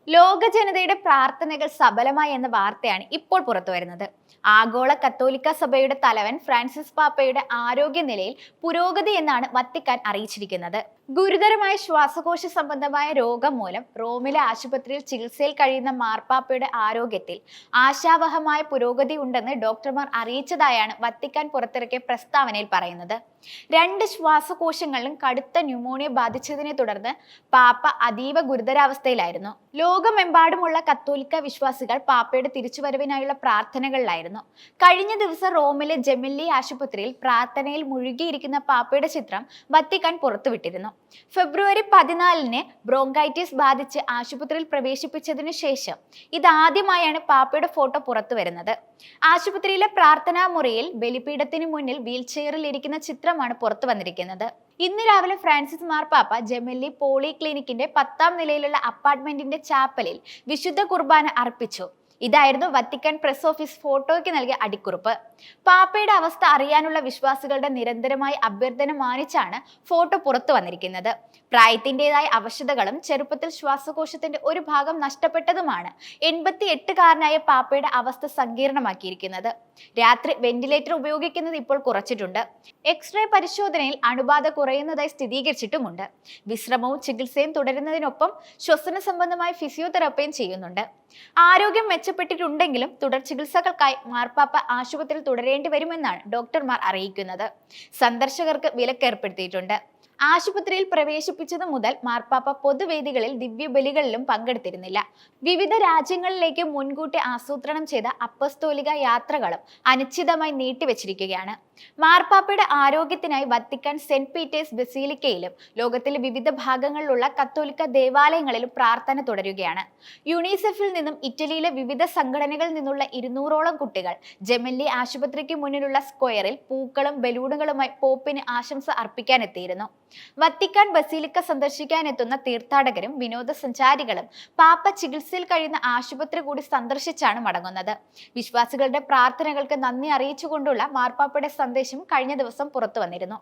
ലോക ജനതയുടെ പ്രാർത്ഥനകൾ സഫലമായി എന്ന വാർത്തയാണ് ഇപ്പോൾ പുറത്തുവരുന്നത്. ആഗോള കത്തോലിക്ക സഭയുടെ തലവൻ ഫ്രാൻസിസ് പാപ്പയുടെ ആരോഗ്യനിലയിൽ പുരോഗതി എന്നാണ് വത്തിക്കാൻ അറിയിച്ചിരിക്കുന്നത്. ഗുരുതരമായ ശ്വാസകോശ സംബന്ധമായ രോഗം മൂലം റോമിലെ ആശുപത്രിയിൽ ചികിത്സയിൽ കഴിയുന്ന മാർപ്പാപ്പയുടെ ആരോഗ്യത്തിൽ ആശാവഹമായ പുരോഗതി ഉണ്ടെന്ന് ഡോക്ടർമാർ അറിയിച്ചതായാണ് വത്തിക്കാൻ പുറത്തിറക്കിയ പ്രസ്താവനയിൽ പറയുന്നത്. 2 ശ്വാസകോശങ്ങളിലും കടുത്ത ന്യൂമോണിയ ബാധിച്ചതിനെ തുടർന്ന് പാപ്പ അതീവ ഗുരുതരാവസ്ഥയിലായിരുന്നു. ലോകമെമ്പാടുമുള്ള കത്തോലിക്ക വിശ്വാസികൾ പാപ്പയുടെ തിരിച്ചുവരവിനായുള്ള പ്രാർത്ഥനകളിലായിരുന്നു. കഴിഞ്ഞ ദിവസം റോമിലെ ജെമില്ലി ആശുപത്രിയിൽ പ്രാർത്ഥനയിൽ മുഴുകിയിരിക്കുന്ന പാപ്പയുടെ ചിത്രം വത്തിക്കാൻ പുറത്തുവിട്ടിരുന്നു. ഫെബ്രുവരി 14-ന് ബ്രോങ്കൈറ്റിസ് ബാധിച്ച് ആശുപത്രിയിൽ പ്രവേശിപ്പിച്ചതിനു ശേഷം ഇതാദ്യമായാണ് പാപ്പയുടെ ഫോട്ടോ പുറത്തു വരുന്നത്. ആശുപത്രിയിലെ പ്രാർത്ഥനാ മുറിയിൽ ബലിപീഠത്തിന് മുന്നിൽ വീൽചെയറിൽ ഇരിക്കുന്ന ചിത്രമാണ് പുറത്തു വന്നിരിക്കുന്നത്. ഇന്ന് രാവിലെ ഫ്രാൻസിസ് മാർപ്പാപ്പ ജെമില്ലി പോളി ക്ലിനിക്കിന്റെ 10ാം നിലയിലുള്ള അപ്പാർട്ട്മെന്റിന്റെ ചാപ്പലിൽ വിശുദ്ധ കുർബാന അർപ്പിച്ചു. ഇതായിരുന്നു വത്തിക്കാൻ പ്രസ് ഓഫീസ് ഫോട്ടോയ്ക്ക് നൽകിയ അടിക്കുറിപ്പ്. പാപ്പയുടെ അവസ്ഥ അറിയാനുള്ള വിശ്വാസികളുടെ നിരന്തരമായ അഭ്യർത്ഥന മാനിച്ചാണ് ഫോട്ടോ പുറത്തു വന്നിരിക്കുന്നത്. പ്രായത്തിൻ്റെതായ അവശതകളും ചെറുപ്പത്തിൽ ശ്വാസകോശത്തിന്റെ ഒരു ഭാഗം നഷ്ടപ്പെട്ടതുമാണ് 88-കാരനായ പാപ്പയുടെ അവസ്ഥ സങ്കീർണമാക്കിയിരിക്കുന്നത്. രാത്രി വെന്റിലേറ്റർ ഉപയോഗിക്കുന്നത് ഇപ്പോൾ കുറച്ചിട്ടുണ്ട്. എക്സ്റേ പരിശോധനയിൽ അണുബാധ കുറയുന്നതായി സ്ഥിരീകരിച്ചിട്ടുമുണ്ട്. വിശ്രമവും ചികിത്സയും തുടരുന്നതിനൊപ്പം ശ്വസന സംബന്ധമായ ഫിസിയോതെറാപ്പിയും ചെയ്യുന്നുണ്ട്. ആരോഗ്യം മെച്ചപ്പെട്ടിട്ടുണ്ടെങ്കിലും തുടർ ചികിത്സകൾക്കായി മാർപ്പാപ്പ ആശുപത്രിയിൽ തുടരേണ്ടി വരുമെന്നാണ് ഡോക്ടർമാർ അറിയിക്കുന്നത്. സന്ദർശകർക്ക് വിലക്കേർപ്പെടുത്തിയിട്ടുണ്ട്. ആശുപത്രിയിൽ പ്രവേശിപ്പിച്ചതു മുതൽ മാർപ്പാപ്പ പൊതുവേദികളിൽ ദിവ്യബലികളിലും പങ്കെടുത്തിരുന്നില്ല. വിവിധ രാജ്യങ്ങളിലേക്ക് മുൻകൂട്ടി ആസൂത്രണം ചെയ്ത അപ്പസ്തോലിക യാത്രകളും അനിശ്ചിതമായി നീട്ടിവെച്ചിരിക്കുകയാണ്. മാർപ്പാപ്പയുടെ ആരോഗ്യത്തിനായി വത്തിക്കാൻ സെന്റ് പീറ്റേഴ്സ് ബസിലിക്കയിലും ലോകത്തിലെ വിവിധ ഭാഗങ്ങളിലുള്ള കത്തോലിക്ക ദേവാലയങ്ങളിലും പ്രാർത്ഥന തുടരുകയാണ്. യുണിസെഫിൽ നിന്നും ഇറ്റലിയിലെ വിവിധ സംഘടനകളിൽ നിന്നുള്ള 200ഓളം കുട്ടികൾ ജെമില്ലി ആശുപത്രിക്ക് മുന്നിലുള്ള സ്ക്വയറിൽ പൂക്കളും ബലൂണുകളുമായി പോപ്പിന് ആശംസ അർപ്പിക്കാനെത്തിയിരുന്നു. വത്തിക്കാൻ ബസിലിക്ക സന്ദർശിക്കാനെത്തുന്ന തീർത്ഥാടകരും വിനോദസഞ്ചാരികളും പാപ്പ ചികിത്സയിൽ കഴിയുന്ന ആശുപത്രി കൂടി സന്ദർശിച്ചാണ് മടങ്ങുന്നത്. വിശ്വാസികളുടെ പ്രാർത്ഥനകൾക്ക് നന്ദി അറിയിച്ചുകൊണ്ടുള്ള മാർപ്പാപ്പയുടെ സന്ദേശം കഴിഞ്ഞ ദിവസം പുറത്തു വന്നിരുന്നു.